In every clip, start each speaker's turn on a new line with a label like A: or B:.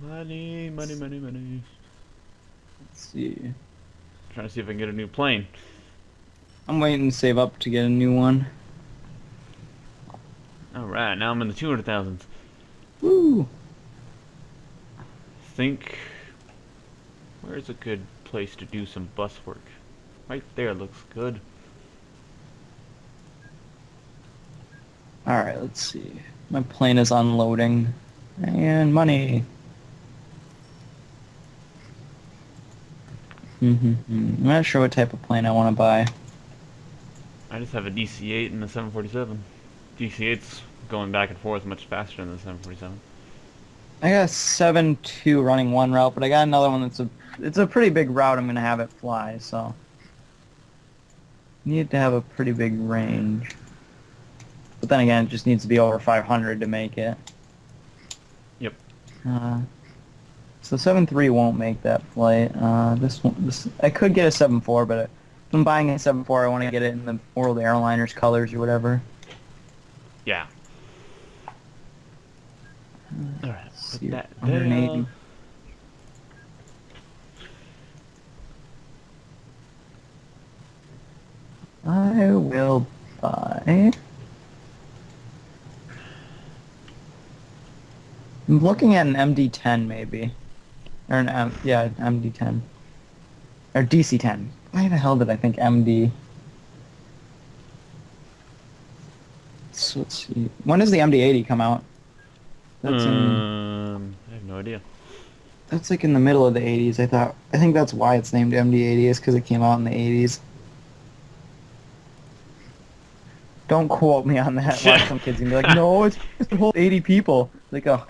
A: Money, money, money, money.
B: Let's see.
A: Trying to see if I can get a new plane.
B: I'm waiting to save up to get a new one.
A: Alright, now I'm in the 200,000s.
B: Woo!
A: Think, where's a good place to do some bus work? Right there looks good.
B: Alright, let's see. My plane is unloading. And money. I'm not sure what type of plane I want to buy.
A: I just have a DC-8 and a 747. DC-8's going back and forth much faster than the 747.
B: I got a 7-2 running one route, but I got another one it's a pretty big route I'm gonna have it fly, so need to have a pretty big range. But then again, it just needs to be over 500 to make it.
A: Yep.
B: So 7.3 won't make that flight. This I could get a 7.4, but if I'm buying a 7.4, I want to get it in the World Airliners colors or whatever.
A: Yeah. Alright,
B: Let's
A: put
B: see,
A: that
B: 180.
A: there.
B: I will buy. I'm looking at an MD-10 maybe, or yeah, MD-10 or DC-10. Why the hell did I think MD? So let's see. When does the MD-80 come out?
A: I have no idea.
B: That's like in the middle of the 80s. I think that's why it's named MD-80 is because it came out in the 80s. Don't quote me on that. Watch some kids and be like, no, it's the whole 80 people. Like, oh.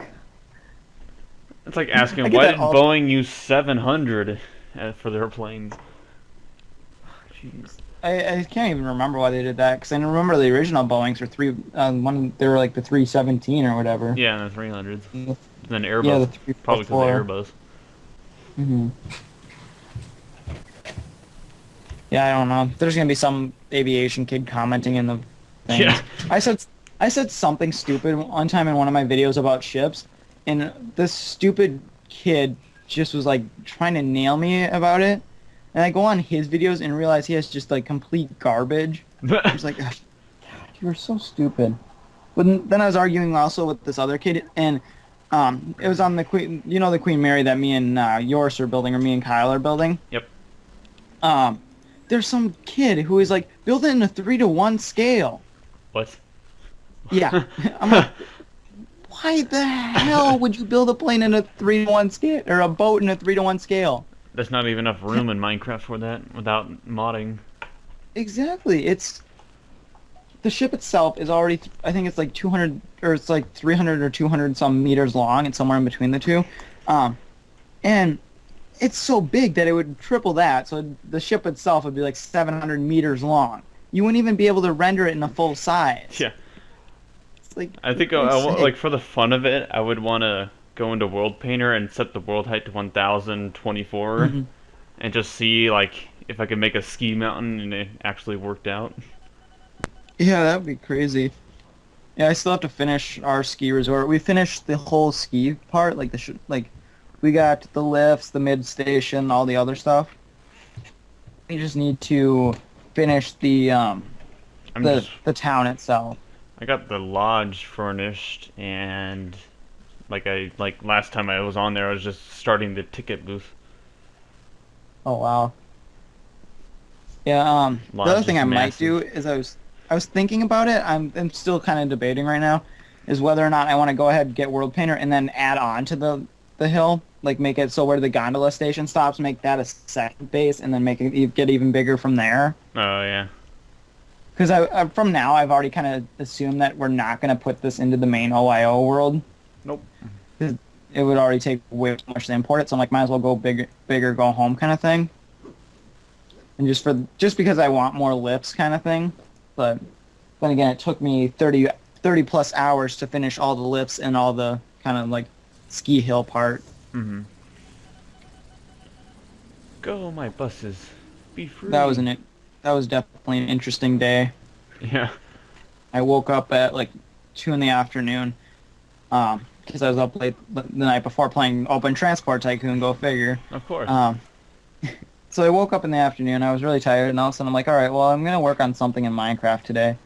A: It's like
B: I
A: asking,
B: get
A: why
B: that
A: did
B: all.
A: Boeing use 700 for their planes?
B: Jeez. I can't even remember why they did that because I remember the original Boeings were they were like the 317 or whatever.
A: Yeah, and the 300s.
B: Yeah,
A: Then
B: the
A: Airbus, probably because of
B: 344.
A: Airbus.
B: hmm Yeah, I don't know. There's gonna be some aviation kid commenting in the
A: Yeah.
B: things. I said something stupid one time in one of my videos about ships, and this stupid kid just was like trying to nail me about it. And I go on his videos and realize he has just like complete garbage. I was like, "Ugh, God, you were so stupid." But then I was arguing also with this other kid, and it was on the Queen, the Queen Mary that me and Yours are building, or me and Kyle are building.
A: Yep.
B: Um, there's some kid who is like, build it in a 3-to-1 scale.
A: What?
B: Yeah. I'm like, why the hell would you build a plane in a 3-to-1 scale, or a boat in a 3-to-1 scale?
A: There's not even enough room in Minecraft for that without modding.
B: Exactly. The ship itself is already, I think it's like 200, or it's like 300 or 200 some meters long, and somewhere in between the two. And it's so big that it would triple that, so the ship itself would be like 700 meters long. You wouldn't even be able to render it in a full size.
A: Yeah.
B: It's like,
A: I think,
B: for Christ's sake.
A: like, for the fun of it, I would want to go into World Painter and set the world height to 1024
B: Mhm.
A: and just see, like, if I could make a ski mountain and it actually worked out.
B: Yeah, that would be crazy. Yeah, I still have to finish our ski resort. We finished the whole ski part, like we got the lifts, the mid station, all the other stuff. We just need to finish
A: I'm just,
B: the town itself.
A: I got the lodge furnished and like last time I was on there, I was just starting the ticket booth.
B: Oh wow. Yeah, the other
A: Lodge
B: thing
A: is
B: I might do
A: massive.
B: is I was thinking about it. I'm still kind of debating right now, is whether or not I want to go ahead and get World Painter and then add on to the hill, like make it so where the gondola station stops, make that a second base, and then make it get even bigger from there.
A: Oh yeah.
B: Because from now I've already kind of assumed that we're not going to put this into the main OIO world.
A: Nope.
B: 'Cause it would already take way too much to import it, so I'm like, might as well go bigger, go home kind of thing. And just because I want more lips kind of thing. But then again, it took me 30 plus hours to finish all the lifts and all the kind of like ski hill part.
A: Mhm. Go my buses. Be free.
B: That was definitely an interesting day.
A: Yeah.
B: I woke up at like 2 in the afternoon. because I was up late the night before playing Open Transport Tycoon. Go figure.
A: Of course.
B: So I woke up in the afternoon. I was really tired, and all of a sudden I'm like, all right, well, I'm gonna work on something in Minecraft today.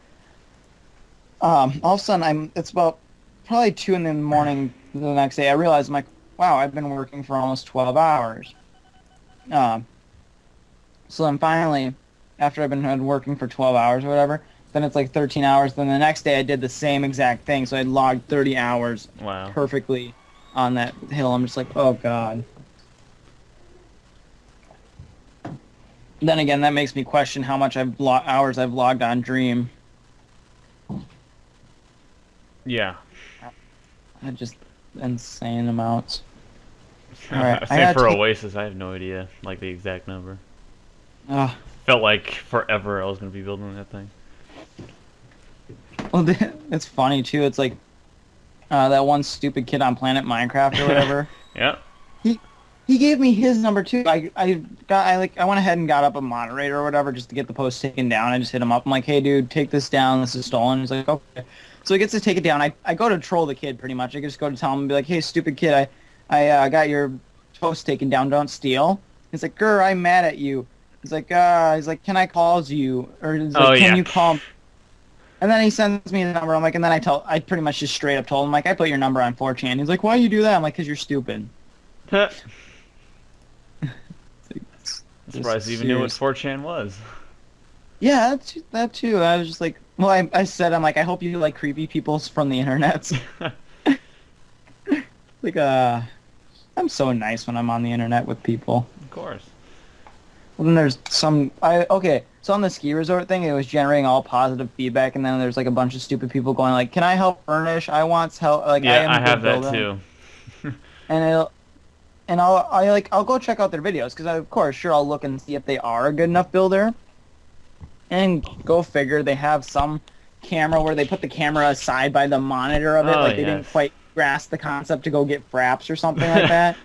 B: All of a sudden it's about probably 2 in the morning the next day. I realized I'm like, wow, I've been working for almost 12 hours. Um, so then finally, after I've been working for 12 hours or whatever, then it's like 13 hours. Then the next day I did the same exact thing. So I logged 30 hours
A: Wow.
B: perfectly on that hill. I'm just like, oh god. Then again, that makes me question how much hours I've logged on Dream.
A: Yeah.
B: Just insane amounts. All right, I
A: Same
B: gotta
A: for
B: take.
A: Oasis. I have no idea, like the exact number.
B: Uh,
A: Felt like forever I was gonna be building that thing.
B: well, it's funny too. It's like that one stupid kid on Planet Minecraft or whatever.
A: Yeah.
B: He he gave me his number too. I went ahead and got up a moderator or whatever just to get the post taken down. I just hit him up. I'm like, hey dude, take this down. This is stolen. He's like, okay. So he gets to take it down. I go to troll the kid pretty much. I just go to tell him and be like, hey stupid kid, I got your post taken down. Don't steal. He's like, grr, I'm mad at you. He's like, can I call you? Or he's like,
A: Oh
B: can
A: yeah.
B: you call? And then he sends me the number. I'm like, and then I pretty much just straight up told him like, I put your number on 4chan. He's like, why you do that? I'm like, cause you're stupid.
A: Surprised you even knew what 4chan was.
B: Yeah, that too. I was just like, well, I said, I'm like, I hope you like creepy people from the internet. Like, I'm so nice when I'm on the internet with people.
A: Of course.
B: Well, then there's okay, so on the ski resort thing, it was generating all positive feedback, and then there's like a bunch of stupid people going like, can I help furnish? I want help. Like, I
A: Yeah,
B: am
A: I
B: a good
A: have that
B: builder.
A: too.
B: And I'll go check out their videos, because of course, sure, I'll look and see if they are a good enough builder. And go figure, they have some camera where they put the camera side by the monitor of it,
A: Oh,
B: like they
A: yes.
B: didn't quite grasp the concept to go get fraps or something like that.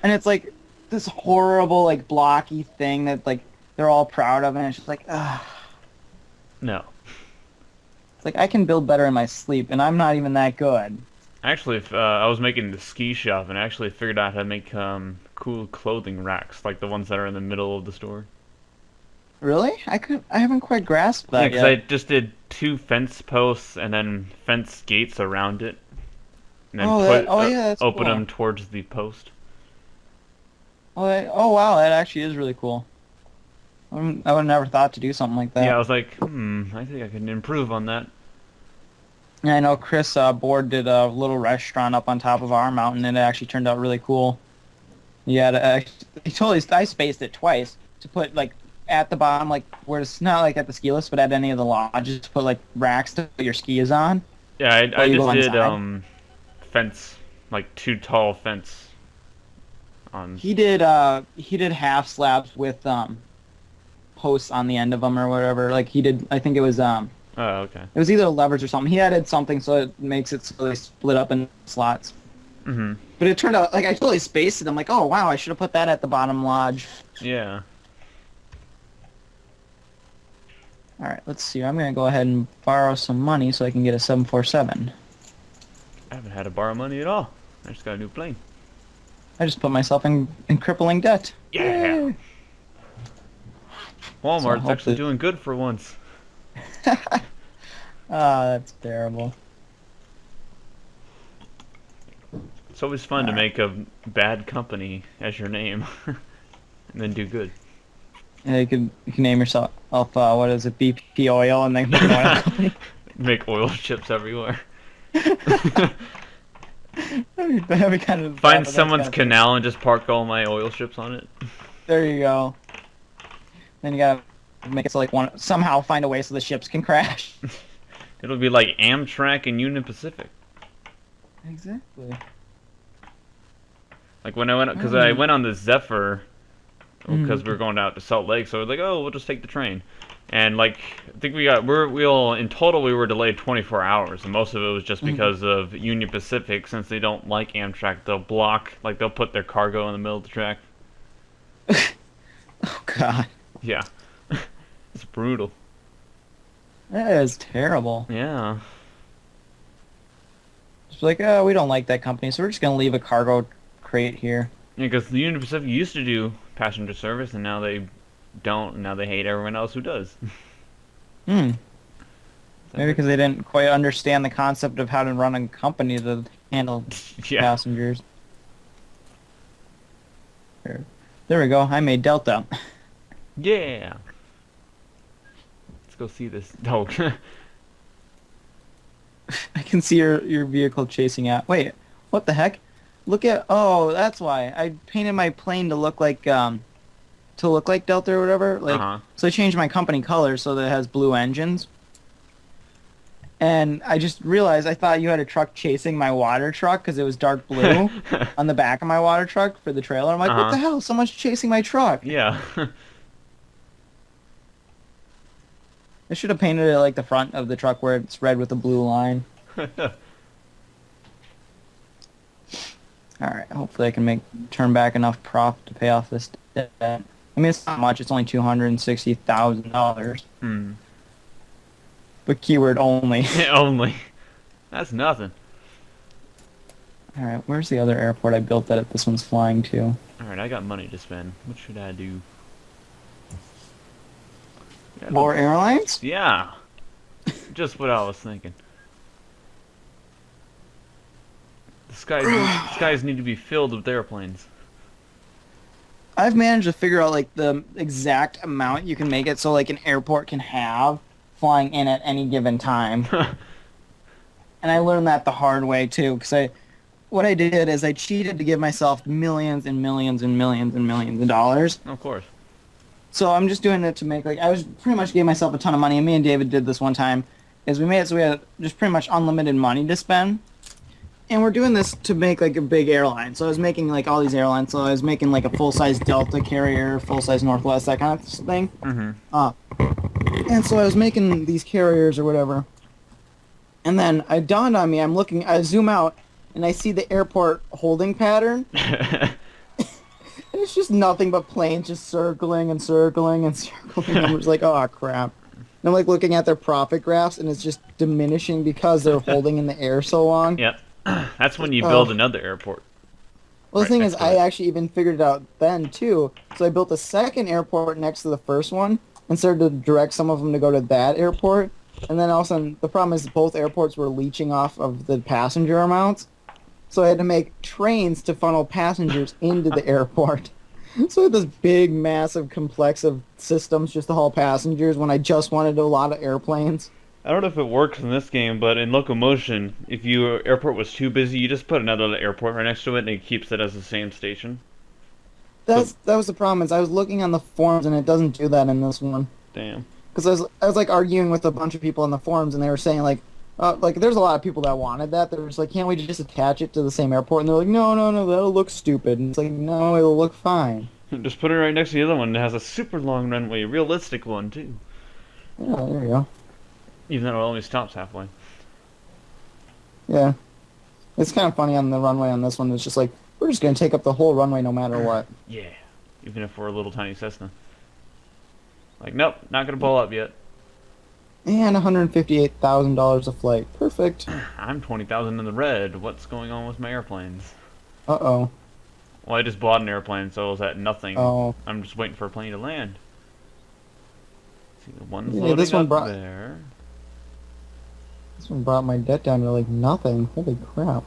B: And it's like this horrible, like, blocky thing that, like, they're all proud of, and it's just like, ugh.
A: No.
B: It's like, I can build better in my sleep, and I'm not even that good.
A: Actually, I was making the ski shop and actually figured out how to make cool clothing racks, like the ones that are in the middle of the store.
B: Really? I haven't quite grasped
A: Yeah,
B: that
A: because I
B: yet.
A: just did 2 fence posts and then fence gates around it, and then
B: Yeah, that's
A: open
B: cool.
A: them towards the post.
B: Oh wow, that actually is really cool. I would have never thought to do something like that.
A: Yeah, I was like, I think I can improve on that.
B: Yeah, I know Chris Board did a little restaurant up on top of our mountain, and it actually turned out really cool. Yeah, I spaced it twice to put like at the bottom, like where it's not like at the ski lifts, but at any of the lodges to put like racks to put your skis on.
A: Yeah, I
B: While you
A: just
B: go
A: did
B: inside.
A: fence, like 2 tall fence on.
B: He did half slabs with posts on the end of them or whatever. Like he did, I think
A: Oh, okay.
B: it was either levers or something. He added something so it makes it so they split up in slots.
A: Mhm.
B: But it turned out like I totally spaced it. I'm like, oh wow, I should have put that at the bottom lodge.
A: Yeah.
B: All right, let's see. I'm gonna go ahead and borrow some money so I can get a 747.
A: I haven't had to borrow money at all. I just got a new plane.
B: I just put myself in crippling debt.
A: Yeah.
B: Yay.
A: Walmart's
B: So
A: actually
B: hopefully-
A: doing good for once.
B: Ah, that's terrible.
A: It's always fun to
B: Alright.
A: make a bad company as your name, and then do good.
B: Yeah, you can name yourself what is it, BP Oil, and then make an oil company.
A: Make oil chips everywhere.
B: That'd be kind of
A: Find
B: that's
A: someone's
B: kinda-
A: canal and just park all my oil ships on it.
B: There you go. Then you gotta make it so like somehow find a way so the ships can crash.
A: It'll be like Amtrak and Union Pacific.
B: Exactly.
A: Like when I went, because I went on the Zephyr, because we were going out to Salt Lake, so we're like, oh, we'll just take the train. And like, I think in total we were delayed 24 hours, and most of it was just because of Union Pacific, since they don't like Amtrak, they'll put their cargo in the middle of the track.
B: Oh God,
A: Yeah. It's brutal.
B: that is terrible.
A: Yeah.
B: It's like, oh, we don't like that company, so we're just gonna leave a cargo crate here.
A: Yeah, because the Union Pacific used to do passenger service, and now they don't. And now they hate everyone else who does.
B: Hmm. Maybe because they didn't quite understand the concept of how to run a company to handle
A: Yeah.
B: passengers. There we go. I made Delta.
A: Yeah. Let's go see this dog.
B: I can see your vehicle chasing out. Wait, what the heck? Look at. Oh, that's why I painted my plane to look like Delta or whatever. Like, so I changed my company color so that it has blue engines. And I just realized I thought you had a truck chasing my water truck because it was dark blue on the back of my water truck for the trailer. I'm like, what the hell? Someone's chasing my truck.
A: Yeah.
B: I should have painted it like the front of the truck where it's red with a blue line. Alright, hopefully I can turn back enough profit to pay off this debt. I mean, it's not much. It's only $260,000.
A: Hmm.
B: But keyword only.
A: Only. That's nothing.
B: Alright, where's the other airport I built that this one's flying to?
A: Alright, I got money to spend. What should I do?
B: More airlines?
A: Yeah. Just what I was thinking. The skies need to be filled with airplanes.
B: I've managed to figure out like the exact amount you can make it so like an airport can have flying in at any given time. And I learned that the hard way too, because what I did is I cheated to give myself millions and millions and millions and millions of dollars.
A: Of course.
B: So I'm just doing it to make I was pretty much gave myself a ton of money, and me and David did this one time, is we made it so we had just pretty much unlimited money to spend. And we're doing this to make like a big airline. So I was making like all these airlines. So I was making like a full-size Delta carrier, full-size Northwest, that kind of thing.
A: Mm-hmm.
B: And so I was making these carriers or whatever. And then it dawned on me, I zoom out, and I see the airport holding pattern. And it's just nothing but planes just circling and circling and circling. I'm just like, oh, crap. And I'm like looking at their profit graphs, and it's just diminishing because they're holding in the air so long.
A: Yep. That's when you build another airport.
B: Well, the thing is, I actually even figured it out then, too. So I built a second airport next to the first one and started to direct some of them to go to that airport. And then all of a sudden, the problem is both airports were leeching off of the passenger amounts. So I had to make trains to funnel passengers into the airport. So I had this big, massive complex of systems just to haul passengers when I just wanted a lot of airplanes.
A: I don't know if it works in this game, but in locomotion, if your airport was too busy, you just put another airport right next to it, and it keeps it as the same station.
B: That was the problem. Is I was looking on the forums, and it doesn't do that in this one.
A: Damn.
B: Because I was like arguing with a bunch of people on the forums, and they were saying like there's a lot of people that wanted that. They were just like, can't we just attach it to the same airport? And they're like, no, that'll look stupid. And it's like, no, it'll look fine.
A: Just put it right next to the other one. It has a super long runway, a realistic one too.
B: Yeah, there you go.
A: Even though it only stops halfway.
B: Yeah. It's kind of funny on the runway on this one. It's just like, we're just going to take up the whole runway no matter what.
A: Yeah. Even if we're a little tiny Cessna. Like, nope, not going to pull up yet.
B: And $158,000 a flight. Perfect.
A: I'm 20,000 in the red. What's going on with my airplanes?
B: Uh-oh.
A: Well, I just bought an airplane, so I was at nothing.
B: Oh.
A: I'm just waiting for a plane to land. See, the one's
B: Yeah,
A: loading
B: this one
A: up there.
B: This one brought my debt down to like nothing. Holy crap.